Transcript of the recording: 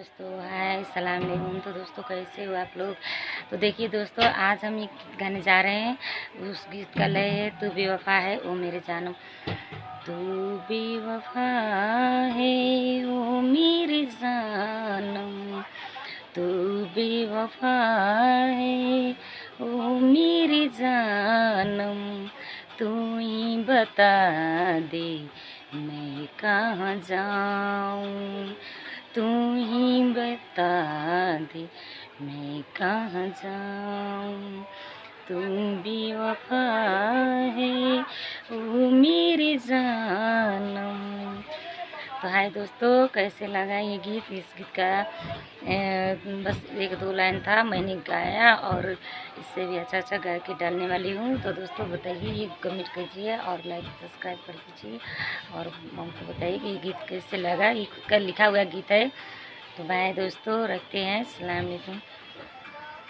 दोस्तों, हाय सलाम अलैकुम। तो दोस्तों कैसे हो आप लोग। तो देखिए दोस्तों, आज हम एक गीत गाने जा रहे हैं। उस गीत का लय है तू बेवफा है ओ मेरे जानम। तू बेवफा है ओ मेरे जानम, तू बेवफा है ओ मेरे जानम। तू ही बता दे मैं कहाँ जाऊँ, तू ही बता दे मैं कहाँ जाऊँ। तू बेवफा है ओ मेरे जानम। तो हाय दोस्तों, कैसे लगा ये गीत। इस गीत का बस एक दो लाइन था, मैंने गाया और इससे भी अच्छा गा के डालने वाली हूँ। तो दोस्तों बताइए, ये कमेंट कीजिए और लाइक सब्सक्राइब कर दीजिए और हमको बताइए कि ये गीत कैसे लगा। ये खुद का लिखा हुआ गीत है। तो बाय दोस्तों, रखते हैं। अस्सलाम वालेकुम।